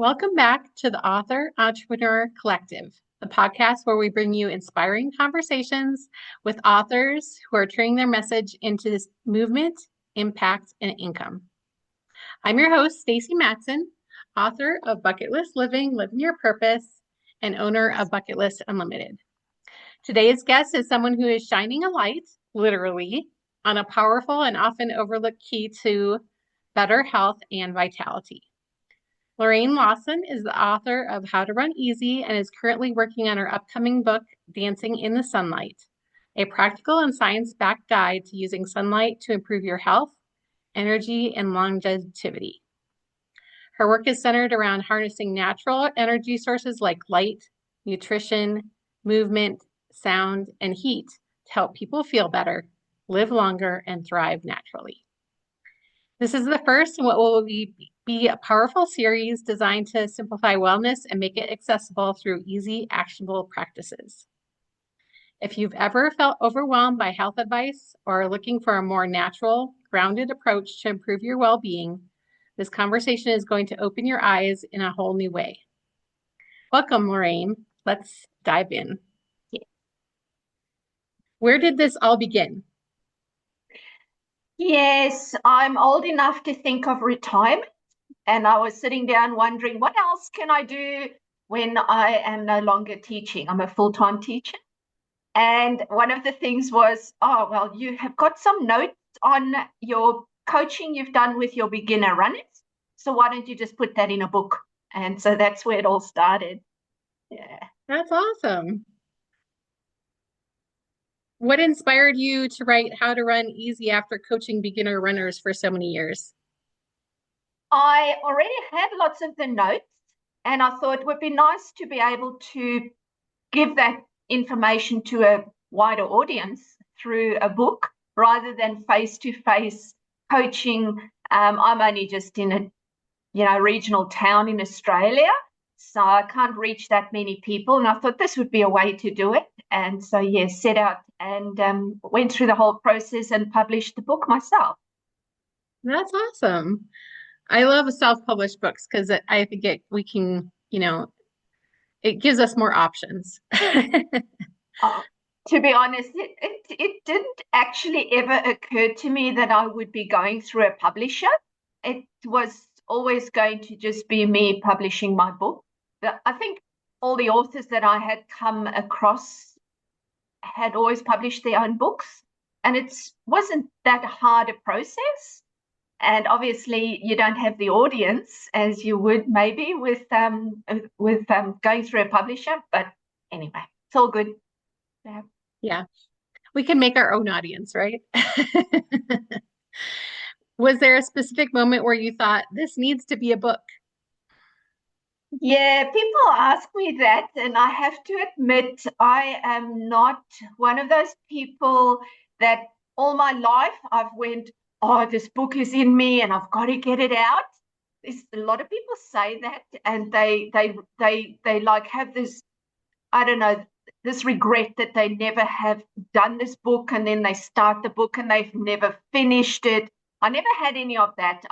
Welcome back to the Author Entrepreneur Collective, the podcast where we bring you inspiring conversations with authors who are turning their message into this movement, impact, and income. I'm your host, Stacy Matson, author of Bucket List Living, Living Your Purpose, and owner of Bucket List Unlimited. Today's guest is someone who is shining a light, literally, on a powerful and often overlooked key to better health and vitality. Lorraine Lawson is the author of How to Run Easy and is currently working on her upcoming book, Dancing in the Sunlight, a practical and science-backed guide to using sunlight to improve your health, energy, and longevity. Her work is centered around harnessing natural energy sources like light, nutrition, movement, sound, and heat to help people feel better, live longer, and thrive naturally. This is the first in what will be a powerful series designed to simplify wellness and make it accessible through easy, actionable practices. If you've ever felt overwhelmed by health advice or are looking for a more natural, grounded approach to improve your well-being, this conversation is going to open your eyes in a whole new way. Welcome, Lorraine. Let's dive in. Where did this all begin? Yes, I'm old enough to think of retirement, and I was sitting down wondering what else can I do when I am no longer teaching. I'm a full-time teacher. And one of the things was, oh, well, you have got some notes on your coaching you've done with your beginner runners. So why don't you just put that in a book? And so that's where it all started. Yeah. That's awesome. What inspired you to write How to Run Easy after coaching beginner runners for so many years? I already had lots of the notes, and I thought it would be nice to be able to give that information to a wider audience through a book rather than face-to-face coaching. I'm only just in a regional town in Australia, so I can't reach that many people. And I thought this would be a way to do it. And so, yes, set out and went through the whole process and published the book myself. That's awesome. I love self-published books because I think we can, it gives us more options. To be honest, it didn't actually ever occur to me that I would be going through a publisher. It was always going to just be me publishing my book. But I think all the authors that I had come across had always published their own books, and it wasn't that hard a process. And obviously, you don't have the audience as you would maybe with going through a publisher. But anyway, it's all good. Yeah, we can make our own audience, right? Was there a specific moment where you thought this needs to be a book? Yeah, people ask me that, and I have to admit, I am not one of those people that all my life I've went, oh, this book is in me and I've got to get it out. There's a lot of people say that, and they like have this, I don't know, this regret that they never have done this book, and then they start the book and they've never finished it. I never had any of that.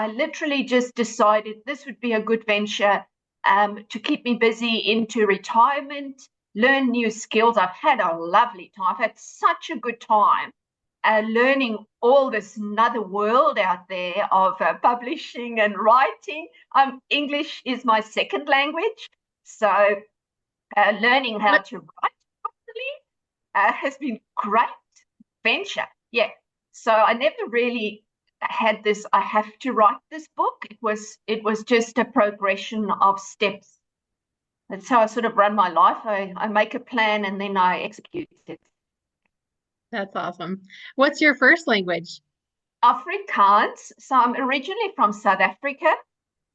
I literally just decided this would be a good venture to keep me busy into retirement, learn new skills. I've had a lovely time. I've had such a good time learning all this another world out there of publishing and writing. English is my second language, so learning how to write properly has been great venture. Yeah. So I never really had this, I have to write this book. It was just a progression of steps. That's how I sort of run my life. I make a plan and then I execute it. That's awesome. What's your first language? Afrikaans. So I'm originally from South Africa,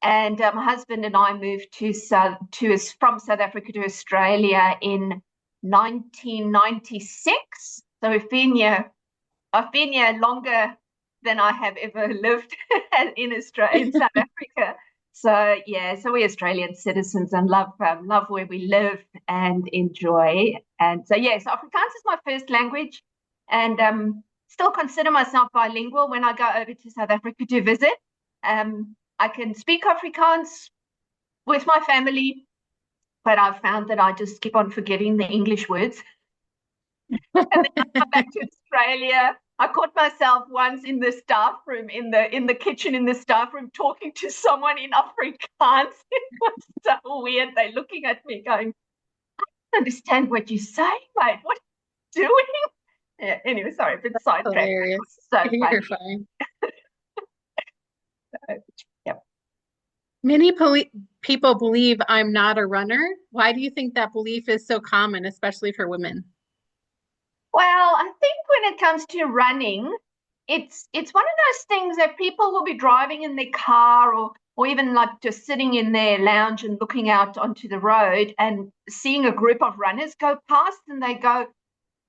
and my husband and I moved from South Africa to Australia in 1996. So I've been here longer than I have ever lived in Australia, in South Africa. So yeah, so we're Australian citizens and love where we live and enjoy. And so yes, Afrikaans is my first language, and still consider myself bilingual when I go over to South Africa to visit. I can speak Afrikaans with my family, but I've found that I just keep on forgetting the English words. And then I come back to Australia. I caught myself once in the staff room, in the kitchen in the staff room, talking to someone in Afrikaans. It was so weird. They're looking at me going, I don't understand what you're saying, mate. What are you doing? Yeah, anyway, sorry, a bit sidetracked. It was Hilarious. so You're funny. fine. So, yeah. Many people believe I'm not a runner. Why do you think that belief is so common, especially for women? Well, I think when it comes to running, it's one of those things that people will be driving in their car or even like just sitting in their lounge and looking out onto the road and seeing a group of runners go past and they go,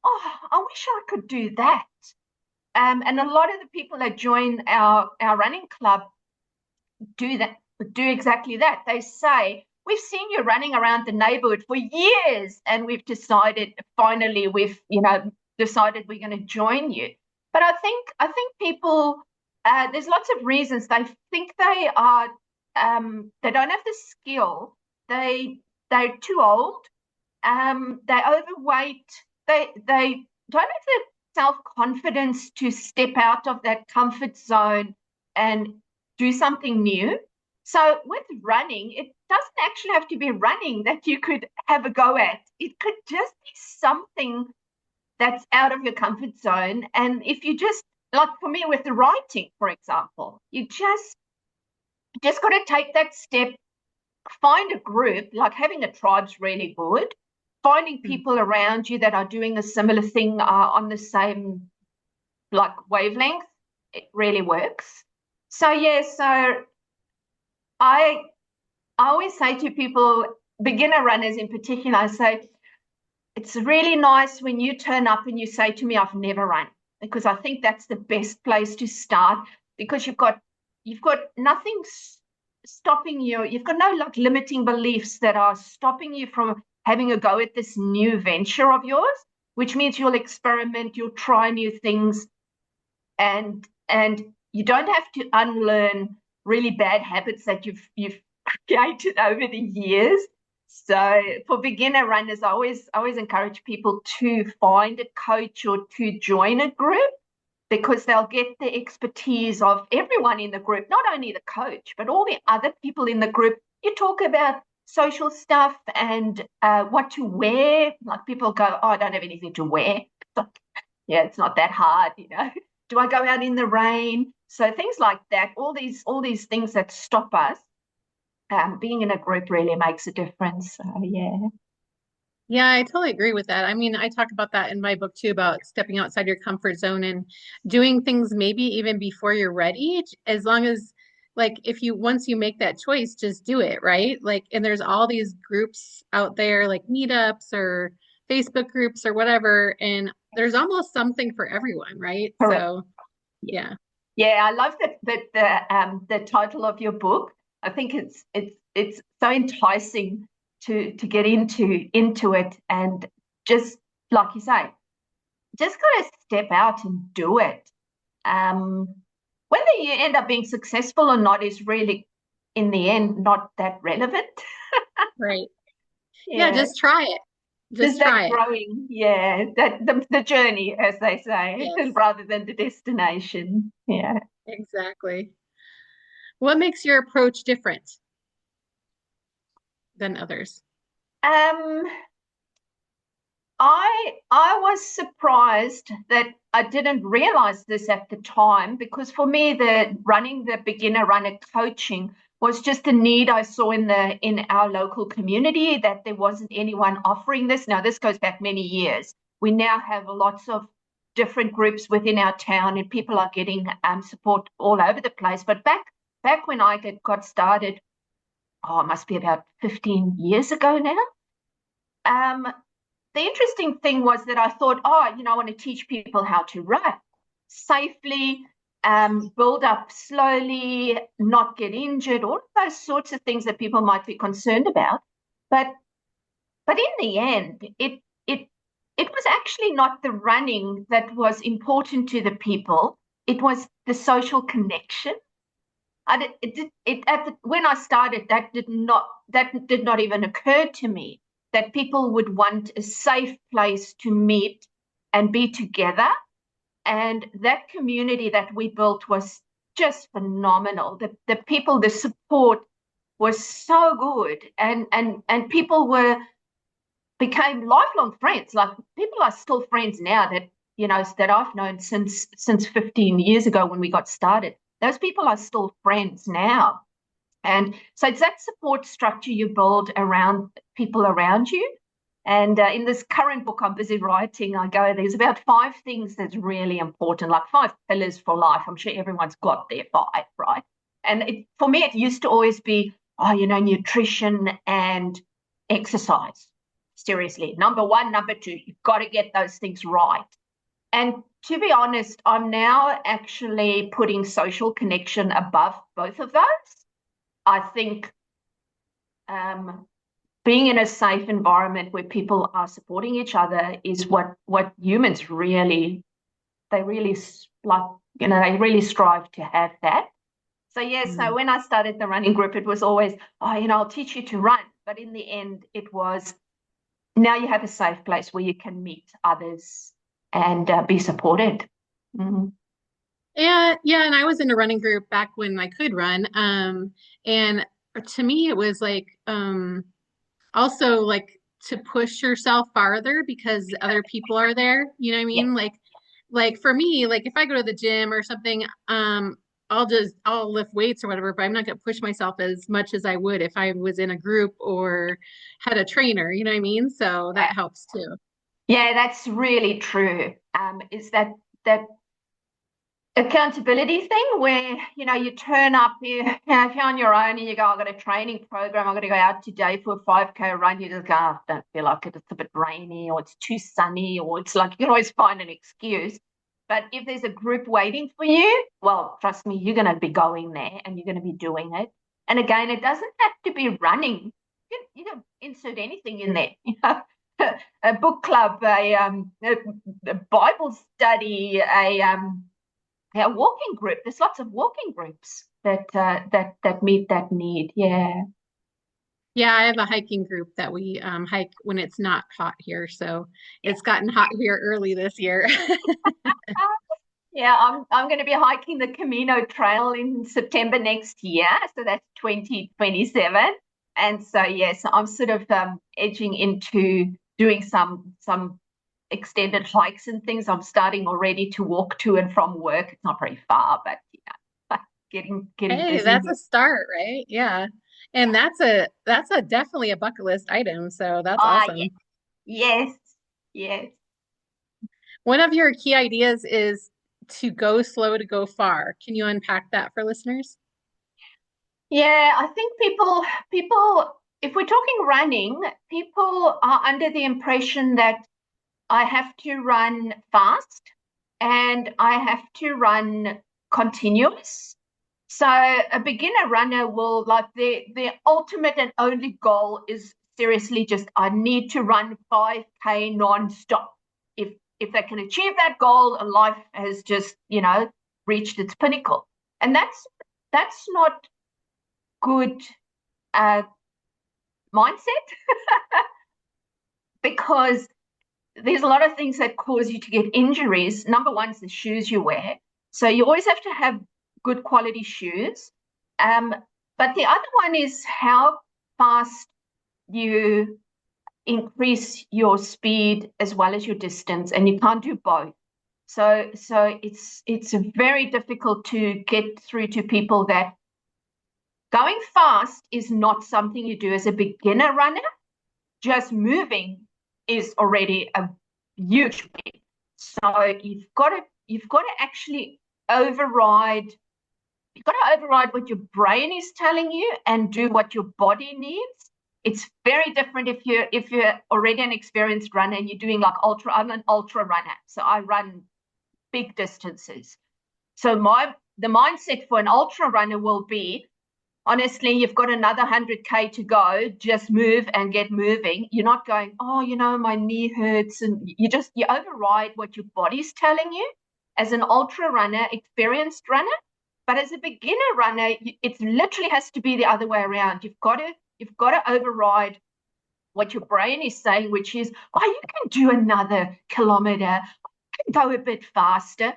oh, I wish I could do that. And a lot of the people that join our running club do that, do exactly that. They say, we've seen you running around the neighborhood for years, and we've decided finally decided we're going to join you. But I think people there's lots of reasons. They think they don't have the skill. They're too old. They're overweight. They don't have the self-confidence to step out of that comfort zone and do something new. So with running, it doesn't actually have to be running that you could have a go at. It could just be something that's out of your comfort zone. And if you just, like for me with the writing, for example, you just got to take that step, find a group, like having a tribe's really good. Finding people around you that are doing a similar thing on the same like wavelength, it really works. So yeah, so I always say to people, beginner runners in particular, I say, it's really nice when you turn up and you say to me, I've never run, because I think that's the best place to start, because you've got nothing stopping you. You've got no like limiting beliefs that are stopping you from having a go at this new venture of yours, which means you'll experiment, you'll try new things, and you don't have to unlearn really bad habits that you've created over the years. So for beginner runners, I always encourage people to find a coach or to join a group, because they'll get the expertise of everyone in the group, not only the coach, but all the other people in the group. You talk about social stuff and what to wear. Like people go, oh, I don't have anything to wear. Yeah, it's not that hard, you know. Do I go out in the rain? So things like that, all these things that stop us, being in a group really makes a difference. So yeah. Yeah, I totally agree with that. I mean, I talk about that in my book too, about stepping outside your comfort zone and doing things maybe even before you're ready, as long as like if you once you make that choice, just do it, right? Like, and there's all these groups out there like meetups or Facebook groups or whatever, and there's almost something for everyone, right? Correct. So, yeah. Yeah, I love the title of your book. I think it's so enticing to get into it, and just like you say, just gotta step out and do it. Um, Whether you end up being successful or not is really, in the end, not that relevant. Right. Yeah, Yeah, just try it. just Just that try it. growing, yeah, that the journey, as they say, Yes, rather than the destination. Yeah. exactly. What makes your approach different than others? Um, I was surprised that I didn't realize this at the time, because for me the running the beginner runner coaching was just a need I saw in our local community, that there wasn't anyone offering this. Now this goes back many years. We now have lots of different groups within our town, and people are getting support all over the place. But back when I got started, oh, it must be about 15 years ago now. Um, the interesting thing was that I thought, oh, I want to teach people how to run safely, build up slowly, not get injured, all of those sorts of things that people might be concerned about. But in the end, it was actually not the running that was important to the people. It was the social connection. when I started, that did not even occur to me that people would want a safe place to meet and be together. And that community that we built was just phenomenal. The people, the support was so good, and people became lifelong friends. Like, people are still friends now that I've known since 15 years ago when we got started. Those people are still friends now. And so it's that support structure you build around people around you. And in this current book I'm busy writing, there's about 5 things that's really important, like 5 pillars for life. I'm sure everyone's got their 5, right? And for me, it used to always be, nutrition and exercise. Seriously, number 1, number 2, you've got to get those things right. And to be honest, I'm now actually putting social connection above both of those. I think being in a safe environment where people are supporting each other is what humans really strive to have that. So so when I started the running group, it was always, I'll teach you to run. But in the end, it was, now you have a safe place where you can meet others and be supported. Mm-hmm. Yeah, and I was in a running group back when I could run. And to me, it was like also like to push yourself farther because other people are there. You know what I Yeah. mean? Like for me, like if I go to the gym or something, I'll lift weights or whatever, but I'm not gonna push myself as much as I would if I was in a group or had a trainer. You know what I mean? So that helps too. Yeah, that's really true. Is that accountability thing where you turn up, if you're on your own and you go, I've got a training program, I'm going to go out today for a 5K run. You just go, I don't feel like it, it's a bit rainy, or it's too sunny, or it's like, you can always find an excuse. But if there's a group waiting for you, well, trust me, you're going to be going there and you're going to be doing it. And again, it doesn't have to be running. You can insert anything in there. A book club, a Bible study, a walking group. There's lots of walking groups that meet that need. Yeah. Yeah, I have a hiking group that we hike when it's not hot here. So it's gotten hot here early this year. Yeah, I'm going to be hiking the Camino Trail in September next year, so that's 2027. And so yes, I'm sort of edging into doing some extended hikes and things. I'm starting already to walk to and from work. It's not very far, but getting Hey, busy. that's a start, right? Yeah. And that's a definitely a bucket list item. So that's Ah, yeah. awesome. Yes, yes. One of your key ideas is to go slow to go far. Can you unpack that for listeners? Yeah, I think if we're talking running, people are under the impression that I have to run fast and I have to run continuous. So a beginner runner will, like, their ultimate and only goal is seriously just, I need to run 5K non-stop. If they can achieve that goal, life has just, reached its pinnacle. And that's not good mindset, because there's a lot of things that cause you to get injuries. Number 1 is the shoes you wear. So you always have to have good quality shoes. But the other one is how fast you increase your speed as well as your distance, and you can't do both. So it's very difficult to get through to people that going fast is not something you do as a beginner runner. Just moving is already a huge win. So you've got to actually override. You've got to override what your brain is telling you and do what your body needs. It's very different if you're already an experienced runner and you're doing like ultra. I'm an ultra runner, so I run big distances. So the mindset for an ultra runner will be, honestly, you've got another 100K to go, just move and get moving. You're not going, my knee hurts. And you override what your body's telling you. As an ultra runner, experienced runner, But as a beginner runner, it literally has to be the other way around. You've got to override what your brain is saying, which is, oh, you can do another kilometer, you can go a bit faster.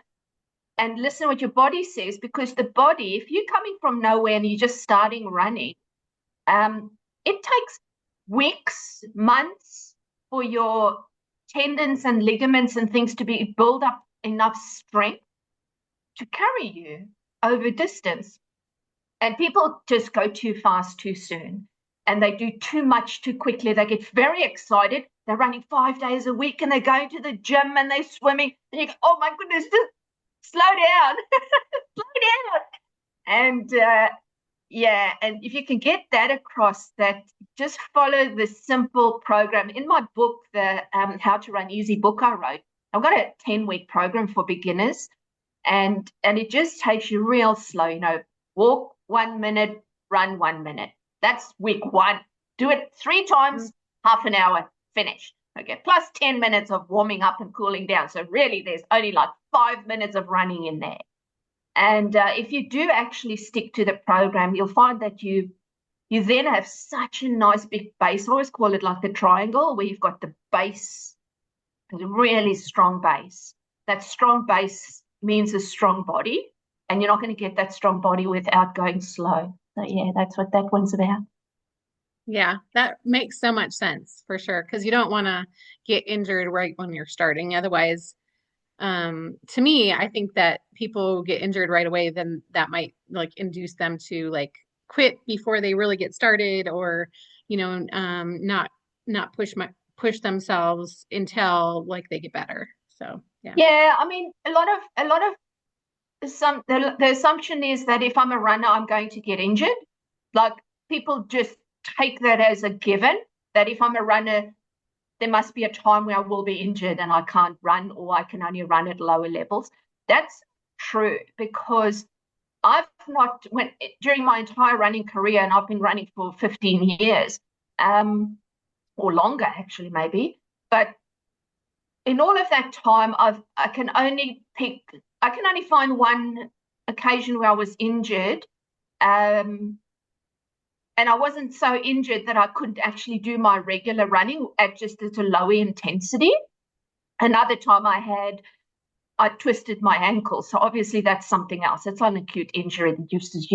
And listen to what your body says, because the body, if you're coming from nowhere and you're just starting running, it takes weeks, months for your tendons and ligaments and things to be build up enough strength to carry you over distance. And people just go too fast too soon, and they do too much too quickly. They get very excited. They're running 5 days a week and they're going to the gym and they're swimming. And you go, oh my goodness, just slow down, slow down. And yeah, and if you can get that across, that just follow the simple program. In my book, the How to Run Easy book I wrote, I've got a 10-week program for beginners, and it just takes you real slow, walk 1 minute, run 1 minute. That's week 1. Do it 3 times, half an hour, finished. Okay, plus 10 minutes of warming up and cooling down. So really, there's only like 5 minutes of running in there. And if you do actually stick to the program, you'll find that you then have such a nice big base. I always call it like the triangle, where you've got the base, a really strong base. That strong base means a strong body, and you're not going to get that strong body without going slow. So yeah, that's what that one's about. Yeah, that makes so much sense for sure, because you don't want to get injured right when you're starting. Otherwise, to me, I think that people get injured right away, then that might like induce them to like quit before they really get started, or not push themselves until like they get better. So yeah. Yeah, I mean, a lot of the assumption is that if I'm a runner, I'm going to get injured. Like, people just take that as a given, that if I'm a runner, there must be a time where I will be injured and I can't run, or I can only run at lower levels. That's true, because during my entire running career, and I've been running for 15 years, or longer actually, maybe, but in all of that time, I can only find one occasion where I was injured, and I wasn't so injured that I couldn't actually do my regular running at a lower intensity. Another time I twisted my ankle. So obviously that's something else. It's an acute injury that you just,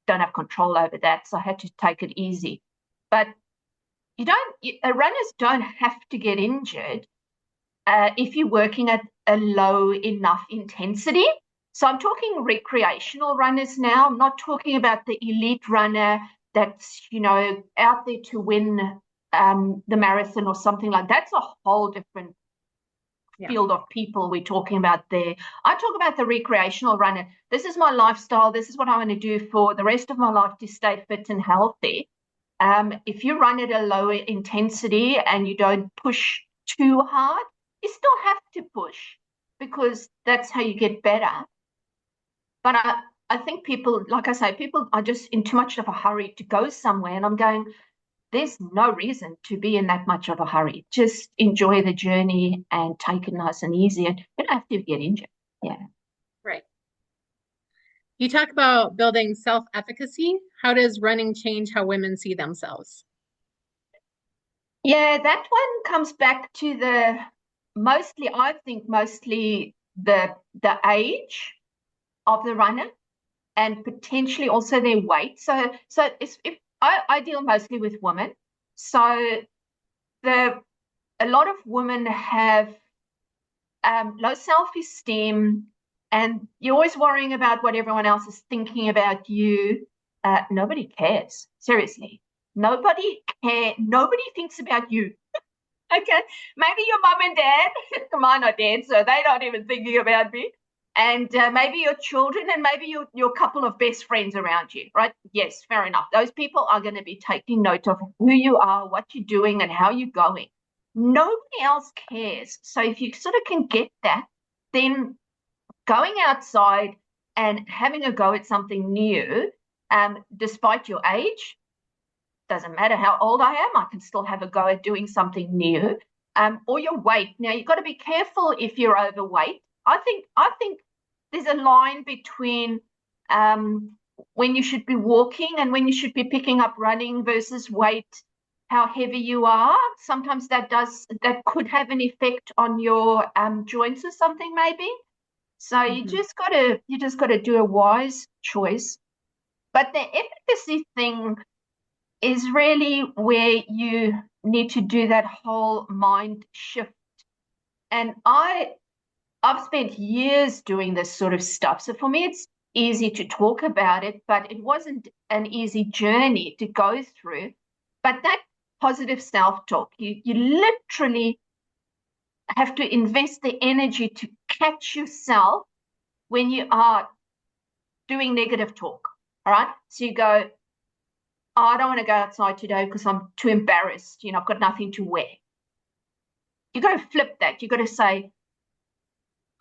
don't have control over that. So I had to take it easy. But runners don't have to get injured if you're working at a low enough intensity. So I'm talking recreational runners now. I'm not talking about the elite runner that's, out there to win the marathon or something like that. That's a whole different field of people we're talking about there. I talk about the recreational runner. This is my lifestyle. This is what I want to do for the rest of my life to stay fit and healthy. If you run at a lower intensity and you don't push too hard, you still have to push, because that's how you get better. But I think people, like I say, people are just in too much of a hurry to go somewhere. And I'm going, there's no reason to be in that much of a hurry. Just enjoy the journey and take it nice and easy. And you don't have to get injured. Yeah. Right. You talk about building self-efficacy. How does running change how women see themselves? Yeah, that one comes back to mostly the age of the runner, and potentially also their weight. So if I deal mostly with women. So a lot of women have low self-esteem, and you're always worrying about what everyone else is thinking about you. Nobody cares. Seriously. Nobody cares. Nobody thinks about you. Okay. Maybe your mom and dad, mine are dead, so they're not even thinking about me. And maybe your children, and maybe your couple of best friends around you, right? Yes, fair enough. Those people are going to be taking note of who you are, what you're doing, and how you're going. Nobody else cares. So if you sort of can get that, then going outside and having a go at something new, despite your age, doesn't matter how old I am, I can still have a go at doing something new. Or your weight. Now, you've got to be careful if you're overweight. I think there's a line between when you should be walking and when you should be picking up running versus weight, how heavy you are. Sometimes that could have an effect on your joints or something maybe. So you just gotta do a wise choice. But the efficacy thing is really where you need to do that whole mind shift. And I've spent years doing this sort of stuff. So for me, it's easy to talk about it, but it wasn't an easy journey to go through. But that positive self-talk, you literally have to invest the energy to catch yourself when you are doing negative talk. All right. So you go, oh, I don't want to go outside today because I'm too embarrassed. I've got nothing to wear. You got to flip that. You got to say,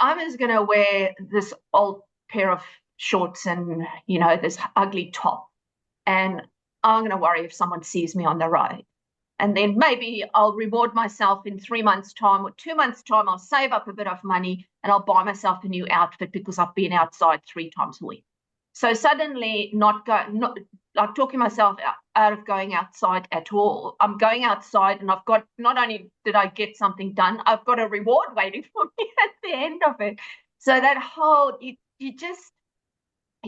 I'm just going to wear this old pair of shorts and, this ugly top. And I'm going to worry if someone sees me on the road. And then maybe I'll reward myself in 3 months' time or 2 months' time. I'll save up a bit of money and I'll buy myself a new outfit because I've been outside 3 times a week. So suddenly not like talking myself out of going outside at all. I'm going outside and I've got, not only did I get something done, I've got a reward waiting for me at the end of it. So that whole, you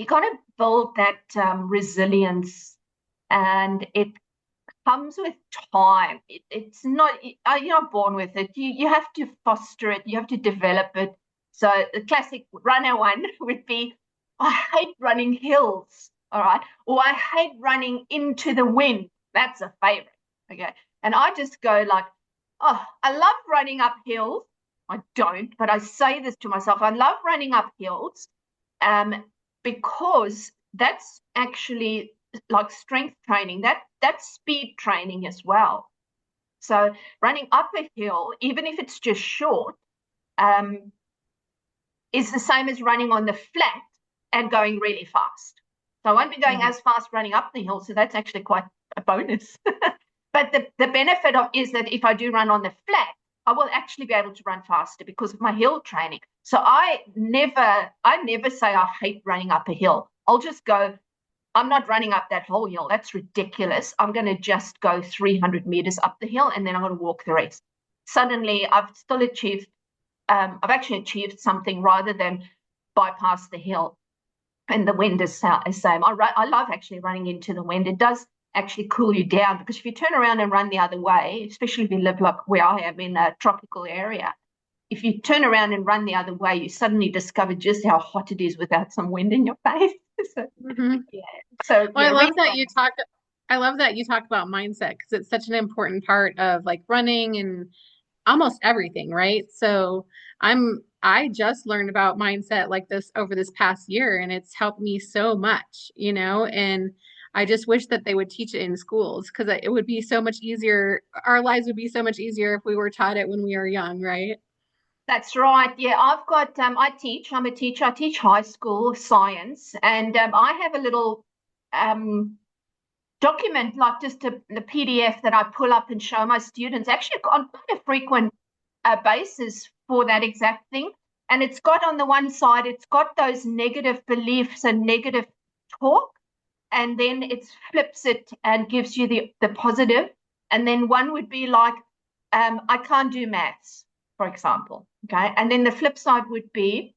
got to build that resilience, and it comes with time. It's not, you're not born with it. You have to foster it. You have to develop it. So the classic runner one would be, I hate running hills, all right? Or I hate running into the wind. That's a favorite, okay? And I just go like, oh, I love running up hills. I don't, but I say this to myself. I love running up hills because that's actually like strength training. That's speed training as well. So running up a hill, even if it's just short, is the same as running on the flat and going really fast. So I won't be going as fast running up the hill. So that's actually quite a bonus. But the benefit is that if I do run on the flat, I will actually be able to run faster because of my hill training. So I never say I hate running up a hill. I'll just go, I'm not running up that whole hill. That's ridiculous. I'm going to just go 300 meters up the hill and then I'm going to walk the rest. Suddenly I've actually achieved something rather than bypass the hill. And the wind is the same. I love actually running into the wind. It does actually cool you down, because if you turn around and run the other way, especially if you live like where I am in a tropical area, if you turn around and run the other way, you suddenly discover just how hot it is without some wind in your face. Yeah. So Well, yeah, I love that you talk about mindset, because it's such an important part of like running and almost everything, right? So I just learned about mindset like this over this past year, and it's helped me so much, and I just wish that they would teach it in schools, because it would be so much easier. Our lives would be so much easier if we were taught it when we were young, right? That's right. Yeah, I've got, I'm a teacher. I teach high school science, and I have a little document, like just the PDF that I pull up and show my students, actually on quite a frequent basis for that exact thing. And it's got on the one side, it's got those negative beliefs and negative talk, and then it flips it and gives you the positive. And then one would be like, I can't do maths, for example. Okay. And then the flip side would be,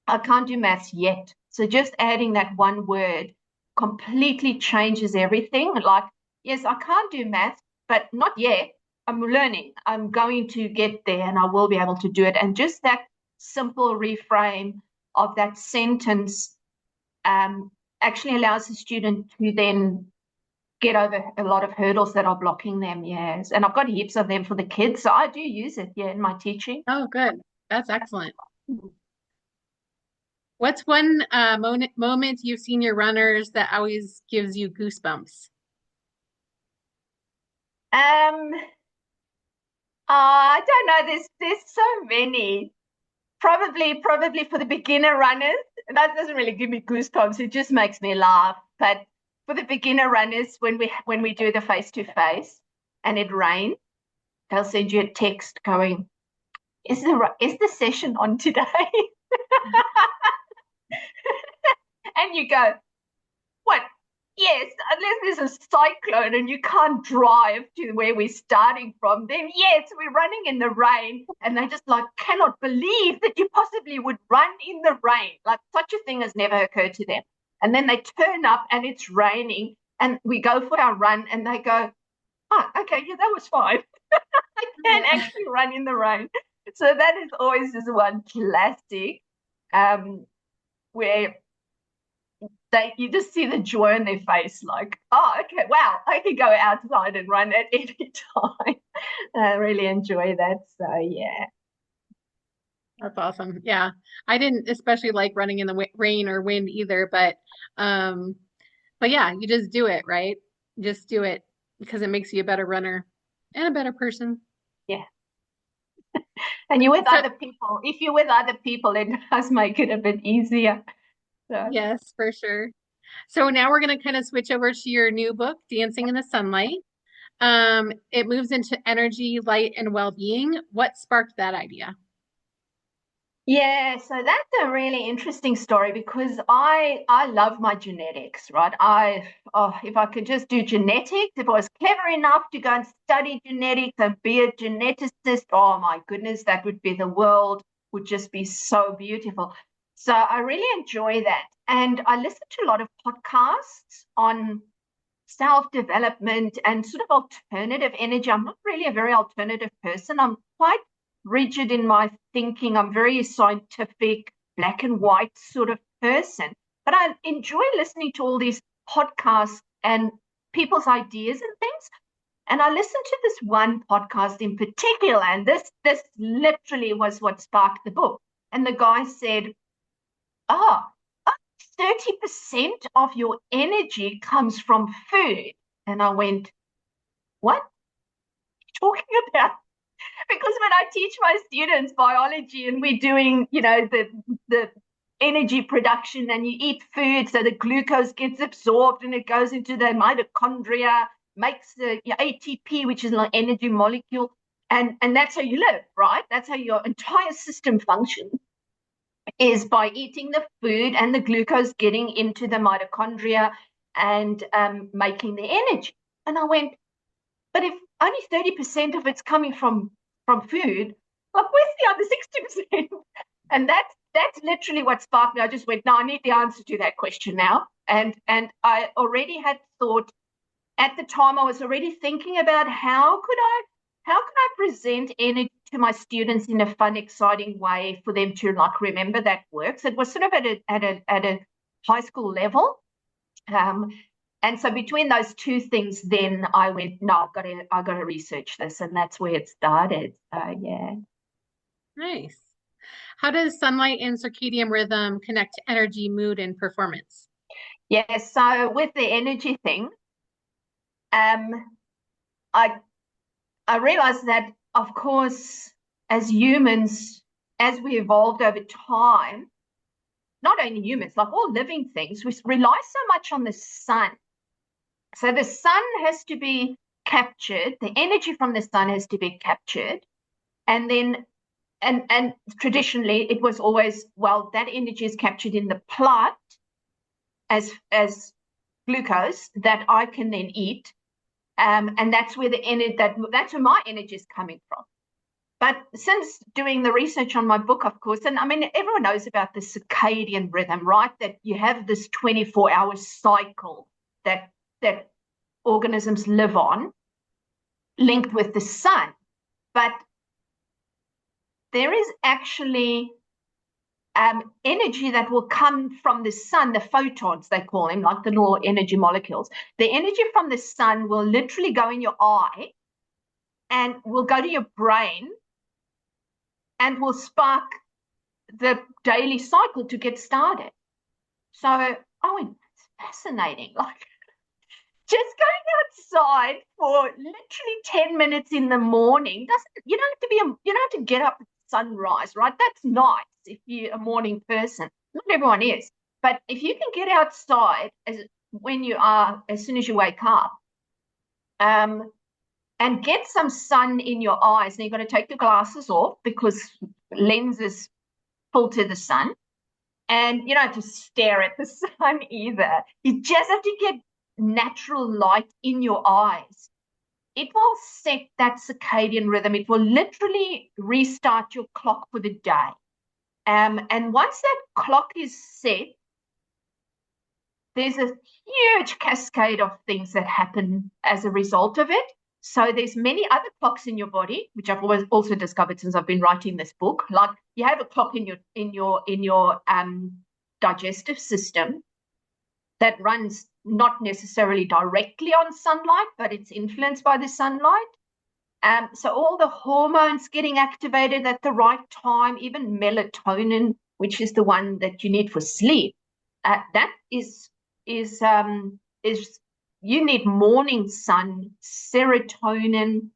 I can't do maths yet. So just adding that one word completely changes everything. Like, yes, I can't do maths, but not yet. I'm learning. I'm going to get there and I will be able to do it. And just that simple reframe of that sentence actually allows the student to then get over a lot of hurdles that are blocking them. Yes. And I've got heaps of them for the kids. So I do use it, in my teaching. Oh, good. That's excellent. What's one moment you've seen your runners that always gives you goosebumps? Um, I don't know. There's so many. Probably for the beginner runners, that doesn't really give me goosebumps. It just makes me laugh. But for the beginner runners, when we do the face-to-face and it rains, they'll send you a text going, is the session on today? And you go, what? Yes, unless there's a cyclone and you can't drive to where we're starting from, then yes, we're running in the rain. And they just like cannot believe that you possibly would run in the rain. Like such a thing has never occurred to them. And then they turn up and it's raining and we go for our run and they go, oh, okay, yeah, that was fine. I can actually run in the rain. So that is always just one classic where you just see the joy in their face, like, oh, okay, wow, I can go outside and run at any time. I really enjoy that. So yeah. That's awesome. Yeah. I didn't especially like running in the rain or wind either, but yeah, you just do it, right? Just do it because it makes you a better runner and a better person. Yeah. And you're with So, other people. If you're with other people, it does make it a bit easier. So yes, for sure. So now we're going to kind of switch over to your new book, Dancing in the Sunlight. It moves into energy, light, and well-being. What sparked that idea? yeah, so that's a really interesting story because I love my genetics, right? If I could just do genetics, if I was clever enough to go and study genetics and be a geneticist, oh my goodness, that would be the world would just be so beautiful. So I really enjoy that. And I listen to a lot of podcasts on self-development and sort of alternative energy. I'm not really a very alternative person. I'm quite rigid in my thinking. I'm very scientific, black and white sort of person. But I enjoy listening to all these podcasts and people's ideas and things. And I listened to this one podcast in particular, and this literally was what sparked the book. And the guy said, "Oh, 30% of your energy comes from food." And I went, what are you talking about? Because when I teach my students biology and we're doing, the energy production and you eat food, so the glucose gets absorbed and it goes into the mitochondria, makes the ATP, which is an energy molecule. And that's how you live, right? That's how your entire system functions, is by eating the food and the glucose getting into the mitochondria and making the energy. And I went, but if only 30% of it's coming from food, like where's the other 60%? And that's literally what sparked me. I just went, no, I need the answer to that question now. And I already had thought at the time, I was already thinking about how could I present energy to my students in a fun, exciting way for them to like remember that works. It was sort of at a high school level. And so between those two things, then I went, no, I've got to research this, and that's where it started. Yeah. Nice. How does sunlight and circadian rhythm connect to energy, mood, and performance? Yeah. So with the energy thing, um, I I realized that, of course, as humans, as we evolved over time, not only humans, like all living things, we rely so much on the sun. So the sun has to be captured, the energy from the sun has to be captured. And then, and traditionally, it was always, well, that energy is captured in the plant as glucose that I can then eat. And that's where that's where my energy is coming from. But since doing the research on my book, of course, and I mean, everyone knows about the circadian rhythm, right? That you have this 24-hour cycle that organisms live on, linked with the sun. But there is actually energy that will come from the sun, the photons, they call them, like the little energy molecules. The energy from the sun will literally go in your eye and will go to your brain and will spark the daily cycle to get started. So, it's fascinating. Like just going outside for literally 10 minutes in the morning you don't have to get up at sunrise, right? That's nice if you're a morning person. Not everyone is. But if you can get outside as soon as you wake up, and get some sun in your eyes, and you've got to take your glasses off because lenses filter the sun. And you don't have to stare at the sun either. You just have to get natural light in your eyes. It will set that circadian rhythm. It will literally restart your clock for the day. And once that clock is set, there's a huge cascade of things that happen as a result of it. So there's many other clocks in your body, which I've always also discovered since I've been writing this book. Like you have a clock in your digestive system that runs not necessarily directly on sunlight, but it's influenced by the sunlight. So all the hormones getting activated at the right time, even melatonin, which is the one that you need for sleep, that is you need morning sun, serotonin,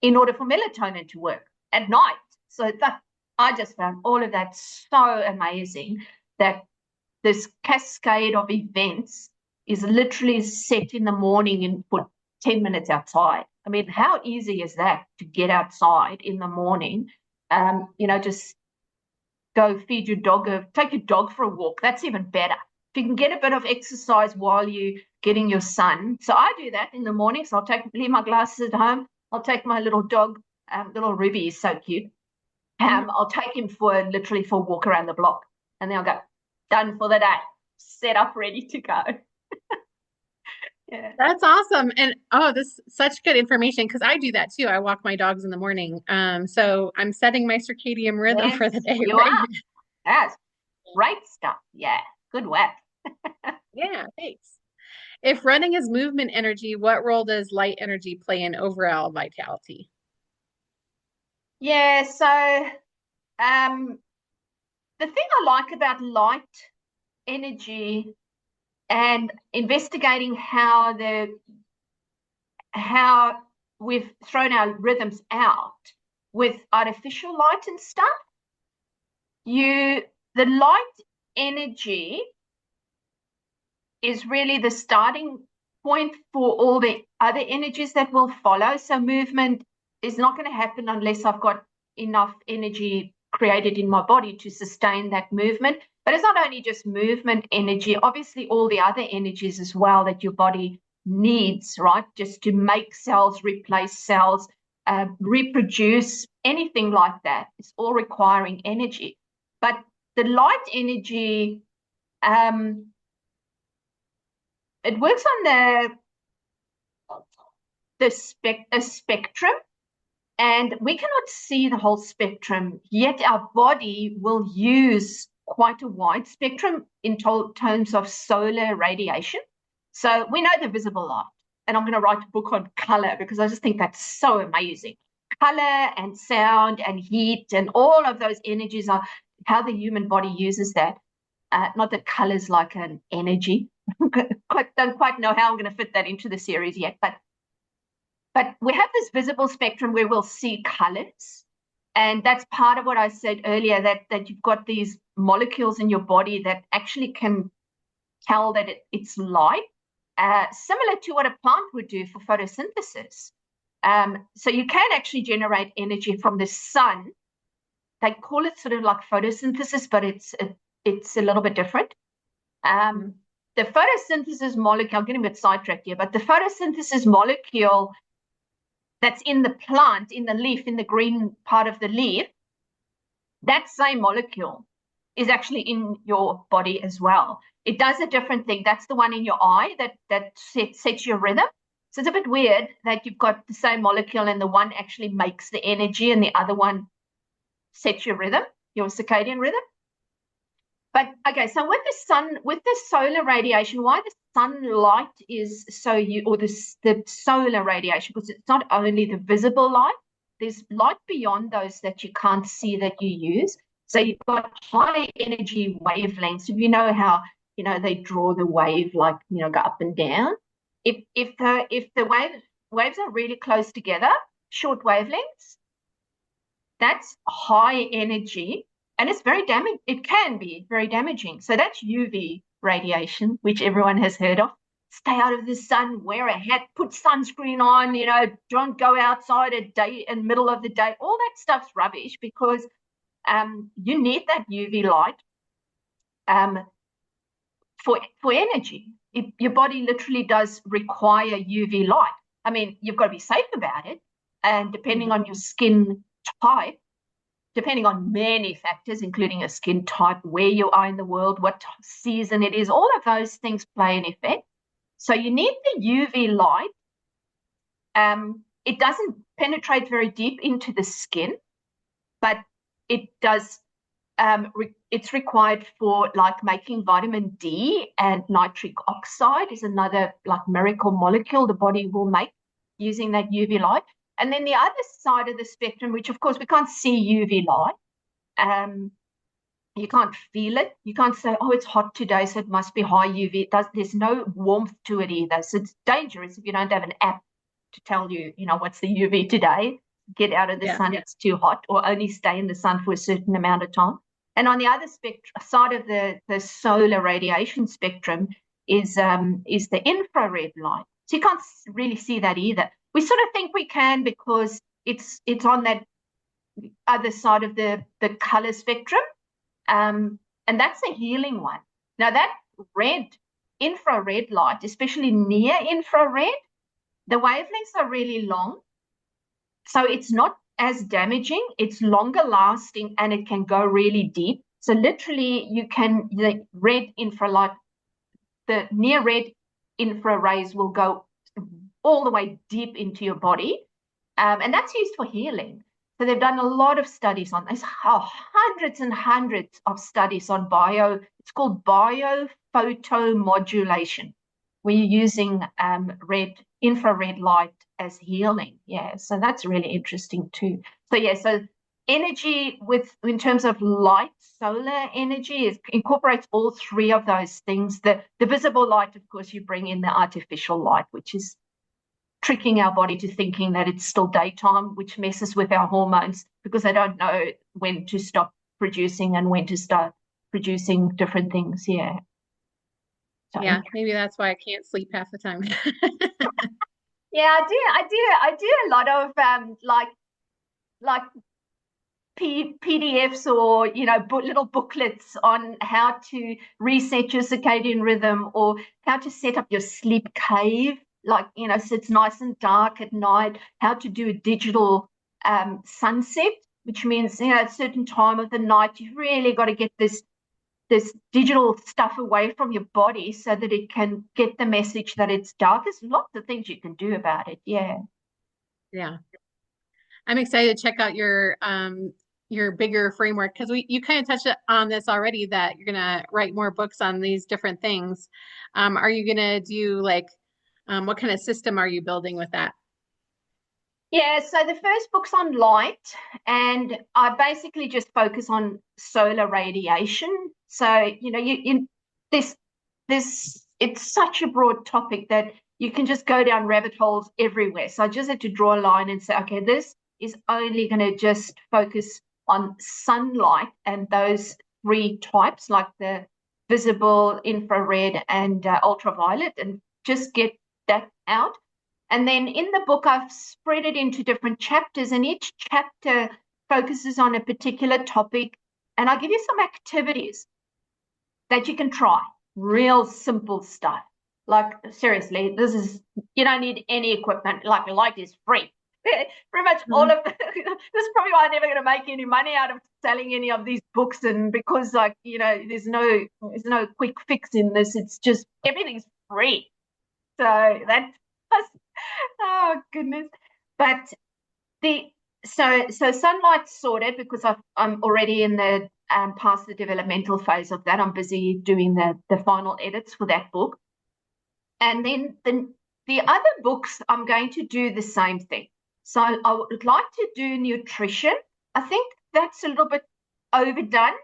in order for melatonin to work at night. So that I just found all of that so amazing, that this cascade of events is literally set in the morning and put 10 minutes outside. I mean, how easy is that to get outside in the morning? Just go feed your dog, take your dog for a walk. That's even better. If you can get a bit of exercise while you're getting your sun. So I do that in the morning. So leave my glasses at home. I'll take my little dog, little Ruby is so cute. I'll take him literally for a walk around the block. And then I'll go, done for the day, set up, ready to go. Yeah. That's awesome. And this is such good information because I do that too. I walk my dogs in the morning. So I'm setting my circadian rhythm Yes, for the day, you right? are. That's great stuff. Yeah, good work. Yeah, thanks. If running is movement energy, what role does light energy play in overall vitality? Yeah, so the thing I like about light energy and investigating how we've thrown our rhythms out with artificial light and stuff, the light energy is really the starting point for all the other energies that will follow. So movement is not going to happen unless I've got enough energy created in my body to sustain that movement. But it's not only just movement energy, obviously all the other energies as well that your body needs, right? Just to make cells, replace cells, reproduce, anything like that. It's all requiring energy. But the light energy, it works on a spectrum, and we cannot see the whole spectrum, yet our body will use quite a wide spectrum in terms of solar radiation. So we know the visible light, and I'm going to write a book on color because I just think that's so amazing. Color and sound and heat and all of those energies are how the human body uses that. Not that color's like an energy. Don't quite know how I'm going to fit that into the series yet, but we have this visible spectrum where we'll see colors, and that's part of what I said earlier, that you've got these molecules in your body that actually can tell that it's light, similar to what a plant would do for photosynthesis. So you can actually generate energy from the sun. They call it sort of like photosynthesis, but it's a little bit different. The photosynthesis molecule, I'm getting a bit sidetracked here, but the photosynthesis molecule that's in the plant, in the leaf, in the green part of the leaf, that same molecule is actually in your body as well. It does a different thing. That's the one in your eye that sets your rhythm. So it's a bit weird that you've got the same molecule and the one actually makes the energy and the other one sets your rhythm, your circadian rhythm. But okay, so with the solar radiation, why the sunlight is the solar radiation, because it's not only the visible light, there's light beyond those that you can't see that you use. So you've got high energy wavelengths. If you know how, they draw the wave, like, go up and down. If the waves are really close together, short wavelengths, that's high energy. And it's very damaging. It can be very damaging. So that's UV radiation, which everyone has heard of. Stay out of the sun, wear a hat, put sunscreen on, don't go outside in the middle of the day. All that stuff's rubbish because you need that UV light um, for energy. Your body literally does require UV light. I mean, you've got to be safe about it. And depending on your skin type, depending on many factors, including your skin type, where you are in the world, what season it is, all of those things play an effect. So you need the UV light. It doesn't penetrate very deep into the skin, but it does. It's required for like making vitamin D, and nitric oxide is another like miracle molecule the body will make using that UV light. And then the other side of the spectrum, which of course we can't see UV light, you can't feel it. You can't say, oh, it's hot today, so it must be high UV. There's no warmth to it either. So it's dangerous if you don't have an app to tell you, what's the UV today. Get out of the sun, it's too hot, or only stay in the sun for a certain amount of time. And on the other side of the solar radiation spectrum is the infrared light. So you can't really see that either. We sort of think we can because it's on that other side of the color spectrum. And that's a healing one. Now that infrared light, especially near infrared, the wavelengths are really long. So it's not as damaging, it's longer lasting, and it can go really deep. So literally the near red infra rays will go all the way deep into your body. And that's used for healing. So they've done a lot of studies on this, hundreds and hundreds of studies on it's called biophotomodulation, where you're using infrared light as healing. Yeah, so that's really interesting too. So yeah, so energy in terms of light, solar energy incorporates all three of those things. The visible light, of course, you bring in the artificial light, which is tricking our body to thinking that it's still daytime, which messes with our hormones because they don't know when to stop producing and when to start producing different things. Yeah. So, yeah, maybe that's why I can't sleep half the time. Yeah, I do a lot of like PDFs or little booklets on how to reset your circadian rhythm, or how to set up your sleep cave, like so it's nice and dark at night, how to do a digital sunset, which means at a certain time of the night you've really got to get this digital stuff away from your body so that it can get the message that it's dark. There's lots of things you can do about it. Yeah. I'm excited to check out your bigger framework, because you kind of touched on this already, that you're gonna write more books on these different things. Are you gonna do like what kind of system are you building with that? Yeah, so the first book's on light, and I basically just focus on solar radiation. So this it's such a broad topic that you can just go down rabbit holes everywhere. So I just had to draw a line and say, okay, this is only going to just focus on sunlight and those three types, like the visible, infrared, and ultraviolet, and just get that out. And then in the book, I've spread it into different chapters, and each chapter focuses on a particular topic. And I give you some activities that you can try, real simple stuff. Like, seriously, you don't need any equipment. Like, light is free. Pretty much all of this is probably why I'm never going to make any money out of selling any of these books, and because there's no quick fix in this. It's just everything's free. So that's oh goodness. But so sunlight's sorted because I'm already in the past the developmental phase of that. I'm busy doing the final edits for that book. And then the other books, I'm going to do the same thing. So I would like to do nutrition. I think that's a little bit overdone,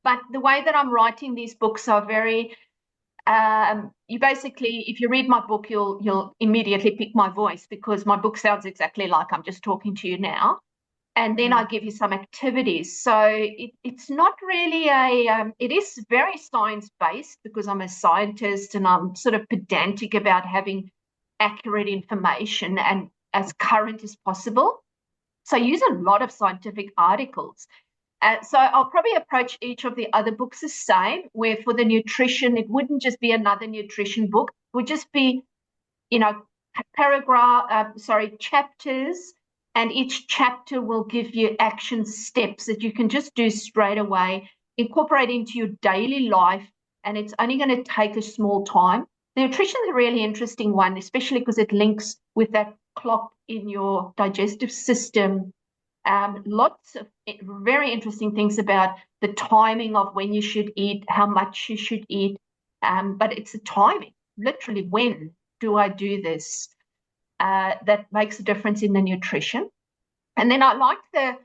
but the way that I'm writing these books are very you basically, if you read my book, you'll immediately pick my voice, because my book sounds exactly like I'm just talking to you now. And then I give you some activities. So it's not really it is very science-based, because I'm a scientist and I'm sort of pedantic about having accurate information and as current as possible. So I use a lot of scientific articles. So I'll probably approach each of the other books the same, where for the nutrition, it wouldn't just be another nutrition book. It would just be, chapters, and each chapter will give you action steps that you can just do straight away, incorporate into your daily life, and it's only going to take a small time. The nutrition is a really interesting one, especially because it links with that clock in your digestive system. Lots of very interesting things about the timing of when you should eat, how much you should eat, but it's the timing, literally when do I do this, that makes a difference in the nutrition. And then I like the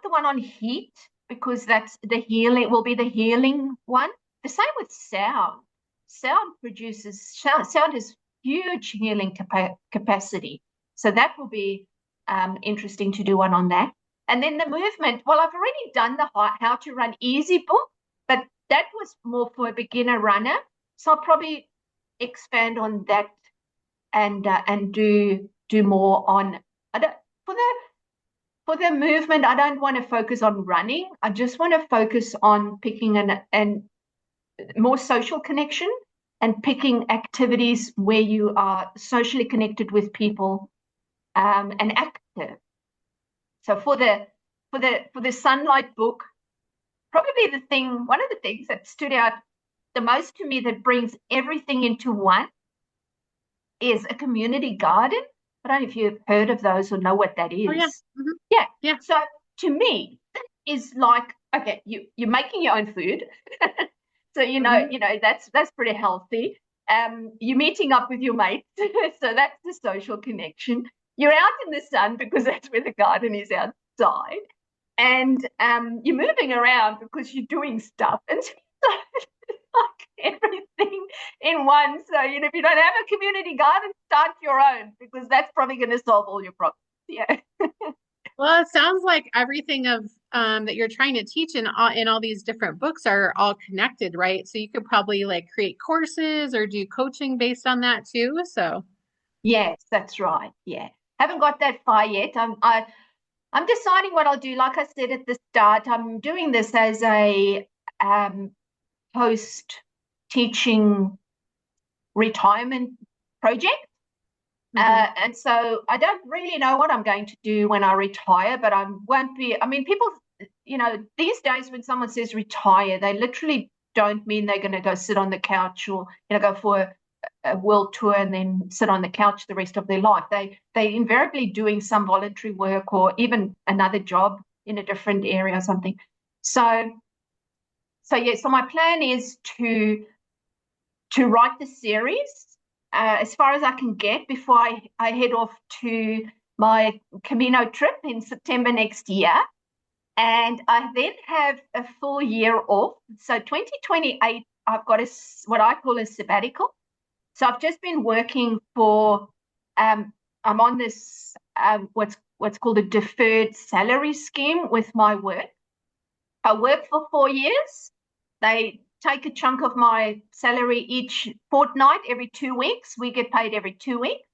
one on heat, because that's the healing, will be the healing one. The same with sound. Sound has huge healing capacity. So that will be interesting to do one on that. And then the movement, well, I've already done the How to Run Easy book, but that was more for a beginner runner. So I'll probably expand on that and do more on, for the movement. I don't want to focus on running. I just want to focus on picking an more social connection and picking activities where you are socially connected with people, and active. So for the sunlight book, probably one of the things that stood out the most to me that brings everything into one is a community garden. I don't know if you've heard of those or know what that is. Oh, yeah. Mm-hmm. Yeah. Yeah. So to me, that is like, okay, you're making your own food. So that's pretty healthy. You're meeting up with your mates, so that's the social connection. You're out in the sun because that's where the garden is outside, and you're moving around because you're doing stuff, and so like everything in one. So if you don't have a community garden, start your own, because that's probably going to solve all your problems. Yeah. Well, it sounds like everything of that you're trying to teach in all these different books are all connected, right? So you could probably like create courses or do coaching based on that too. So Yes, that's right. Yeah. Haven't got that far yet. I'm deciding what I'll do. Like I said at the start, I'm doing this as a post teaching retirement project. And so I don't really know what I'm going to do when I retire, but I won't be. I mean, people, these days when someone says retire, they literally don't mean they're going to go sit on the couch or, go for a world tour and then sit on the couch the rest of their life. They invariably doing some voluntary work or even another job in a different area or something. So yeah, so my plan is to write the series as far as I can get before I head off to my Camino trip in September next year. And I then have a full year off. So 2028, I've got what I call a sabbatical. So I've just been working for, I'm on this, what's called a deferred salary scheme with my work. I work for 4 years. They take a chunk of my salary each fortnight, every 2 weeks. We get paid every 2 weeks.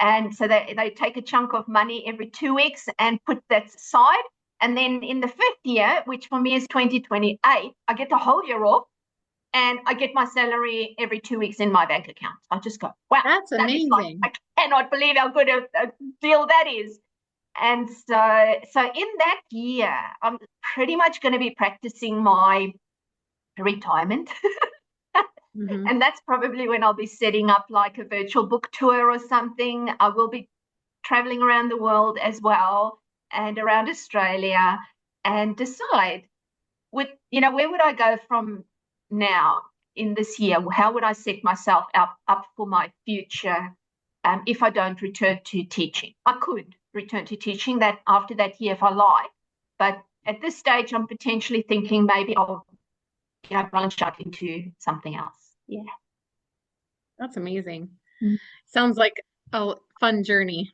And so they take a chunk of money every 2 weeks and put that aside. And then in the fifth year, which for me is 2028, I get the whole year off and I get my salary every 2 weeks in my bank account. I just go, wow, that's amazing. I cannot believe how good a deal that is. And so in that year, I'm pretty much going to be practicing my retirement. And that's probably when I'll be setting up like a virtual book tour or something. I will be traveling around the world as well and around Australia, and decide where would I go from now in this year? How would I set myself up for my future if I don't return to teaching? I could return to teaching that after that year if I like, but at this stage I'm potentially thinking maybe I'll branch out into something else. Yeah. That's amazing. Sounds like a fun journey.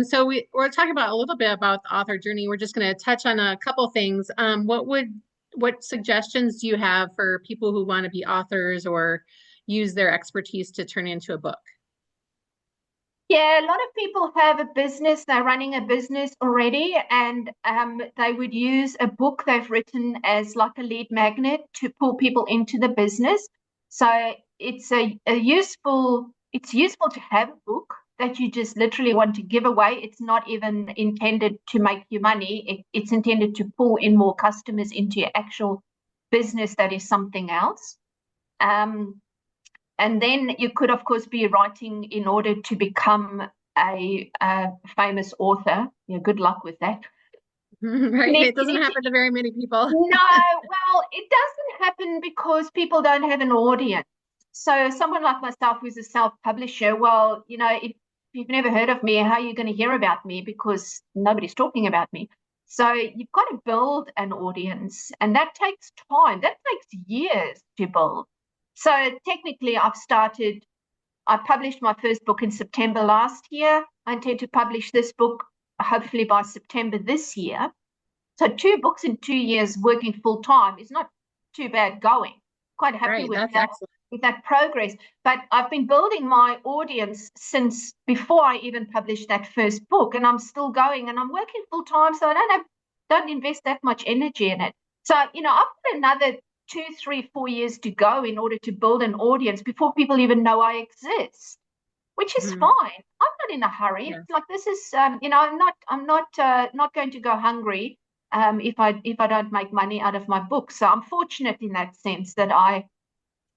So we're talking about a little bit about the author journey. We're just going to touch on a couple things. What suggestions do you have for people who want to be authors or use their expertise to turn into a book? Yeah, a lot of people have a business, they're running a business already, and they would use a book they've written as like a lead magnet to pull people into the business. So it's it's useful to have a book that you just literally want to give away. It's not even intended to make you money. It's intended to pull in more customers into your actual business that is something else. Um, and then you could, of course, be writing in order to become a famous author. Yeah, good luck with that. Right. It doesn't happen to very many people. No, well, it doesn't happen because people don't have an audience. So someone like myself who's a self-publisher, well, if you've never heard of me, how are you going to hear about me? Because nobody's talking about me. So you've got to build an audience, and that takes time. That takes years to build. So technically, I published my first book in September last year. I intend to publish this book hopefully by September this year. So 2 books in 2 years working full time is not too bad going. Quite happy Right. with That's that, excellent. with that progress. But I've been building my audience since before I even published that first book, and I'm still going and I'm working full time, so I don't invest that much energy in it. So, I've got another 2, 3, 4 years to go in order to build an audience before people even know I exist, which is Mhm. fine. I'm not in a hurry. Yeah. It's like this is, I'm not going to go hungry if I don't make money out of my book. So I'm fortunate in that sense that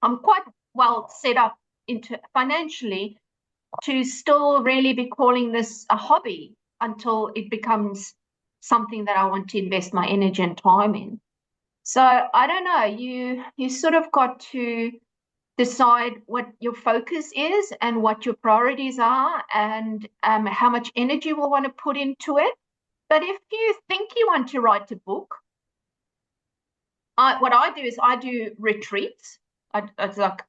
I'm quite well set up into financially to still really be calling this a hobby until it becomes something that I want to invest my energy and time in. So I don't know. You sort of got to decide what your focus is and what your priorities are, and how much energy we'll want to put into it. But if you think you want to write a book, what I do is I do retreats. It's like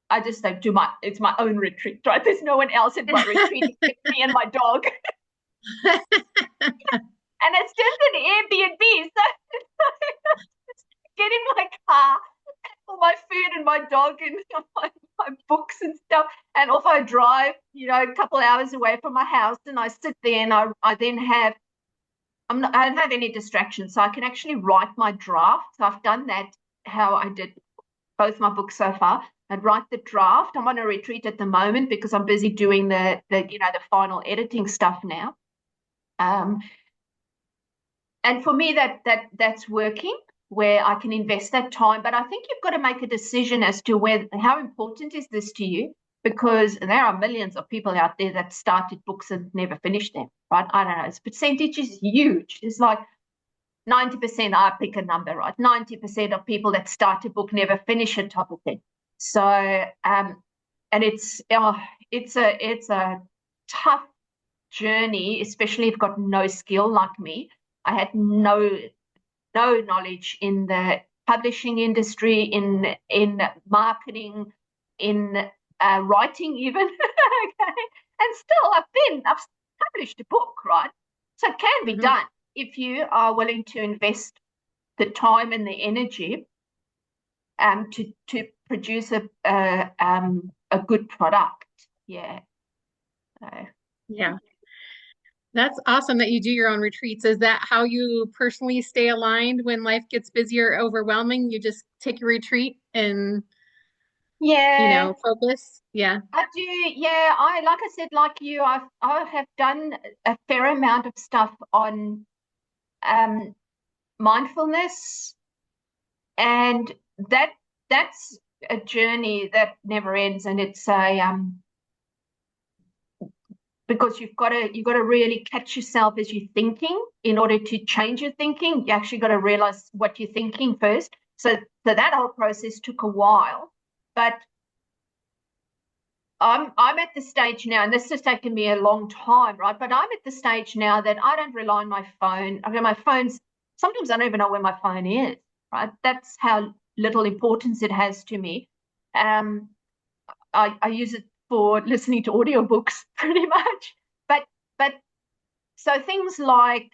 I just don't do it's my own retreat, right? There's no one else at my retreat except me and my dog. And it's just an Airbnb. So get in my car, all my food and my dog and my books and stuff. And off I drive, a couple hours away from my house, and I sit there and I then have I don't have any distractions, so I can actually write my draft. So I've done that how I did both my books so far. I'd write the draft. I'm on a retreat at the moment because I'm busy doing the final editing stuff now. And for me, that's working where I can invest that time. But I think you've got to make a decision as to how important is this to you, because there are millions of people out there that started books and never finished them, right? I don't know. Its percentage is huge. It's like 90%, I pick a number, right? 90% of people that start a book never finish it, type of thing. So, and it's a tough journey, especially if you've got no skill like me. I had no knowledge in the publishing industry, in marketing, in writing even. Okay, and still I've published a book, right? So it can be Mhm. done if you are willing to invest the time and the energy to produce a good product. Yeah. So, Yeah. That's awesome that you do your own retreats. Is that how you personally stay aligned when life gets busy or overwhelming? You just take a retreat and, yeah, focus? Yeah. I do. Yeah, I like I said, like you, I have done a fair amount of stuff on um, mindfulness, and that's a journey that never ends, and it's a because you've got to really catch yourself as you're thinking in order to change your thinking. You actually got to realize what you're thinking first. So that whole process took a while, but I'm at the stage now, and this has taken me a long time, right? But I'm at the stage now that I don't rely on my phone. I mean, my phone's sometimes I don't even know where my phone is, right? That's how little importance it has to me. Um, I use it for listening to audiobooks pretty much. But so things like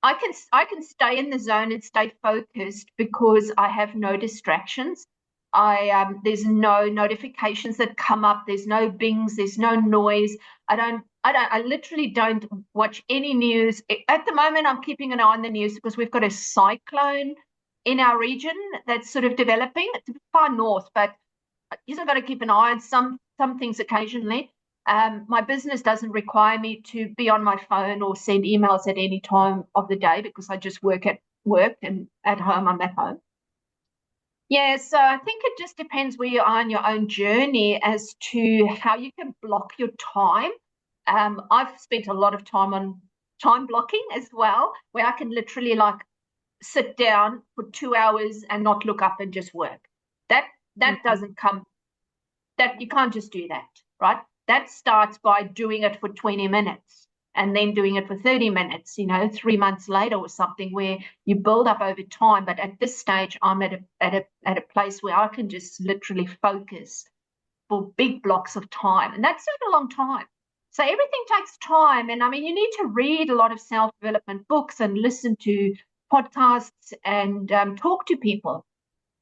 I can stay in the zone and stay focused because I have no distractions. There's no notifications that come up. There's no bings. There's no noise. I don't I literally don't watch any news. At the moment, I'm keeping an eye on the news because we've got a cyclone in our region that's sort of developing. It's far north, but you've got to keep an eye on some things occasionally. My business doesn't require me to be on my phone or send emails at any time of the day because I just work at work, and at home I'm at home. Yeah, so I think it just depends where you are on your own journey as to how you can block your time. I've spent a lot of time on time blocking as well, where I can literally like sit down for 2 hours and not look up and just work. That Mhm. doesn't come, that you can't just do that, right? That starts by doing it for 20 minutes and then doing it for 30 minutes, 3 months later or something, where you build up over time. But at this stage, I'm at a place where I can just literally focus for big blocks of time. And that's not a long time. So everything takes time. And I mean, you need to read a lot of self-development books and listen to podcasts and talk to people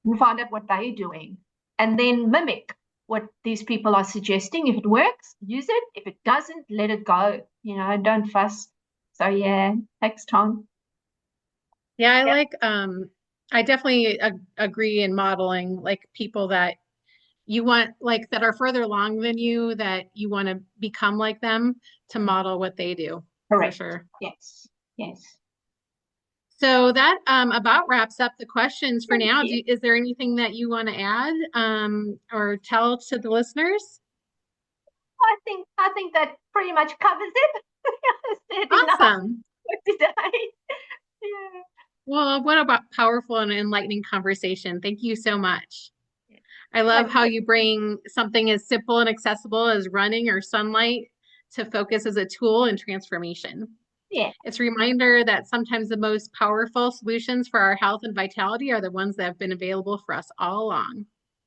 and find out what they're doing, and then mimic what these people are suggesting. If it works, use it. If it doesn't, let it go, don't fuss. So yeah, takes time. Yeah, Yeah. I definitely agree in modeling like people that you want, like that are further along than you, that you want to become like them, to model what they do for Correct. sure. Yes. Yes. So that about wraps up the questions for Thank now. you. Is there anything that you want to add or tell to the listeners? I think that pretty much covers it. I said enough Awesome. for today. Yeah. Well, what about powerful and enlightening conversation? Thank you so much. Yeah. I love how Pleasure. you bring something as simple and accessible as running or sunlight to focus as a tool in transformation. Yeah. It's a reminder that sometimes the most powerful solutions for our health and vitality are the ones that have been available for us all along.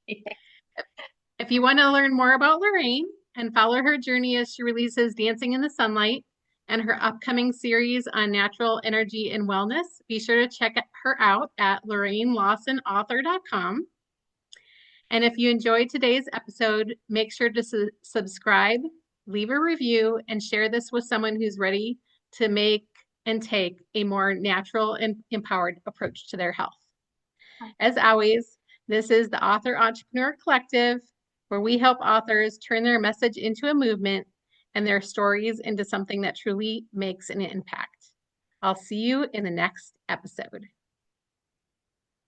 If you want to learn more about Lorraine and follow her journey as she releases Dancing in the Sunlight and her upcoming series on natural energy and wellness, be sure to check her out at LorraineLawsonAuthor.com. And if you enjoyed today's episode, make sure to subscribe, leave a review, and share this with someone who's ready to make and take a more natural and empowered approach to their health. As always, this is the Author Entrepreneur Collective, where we help authors turn their message into a movement and their stories into something that truly makes an impact. I'll see you in the next episode.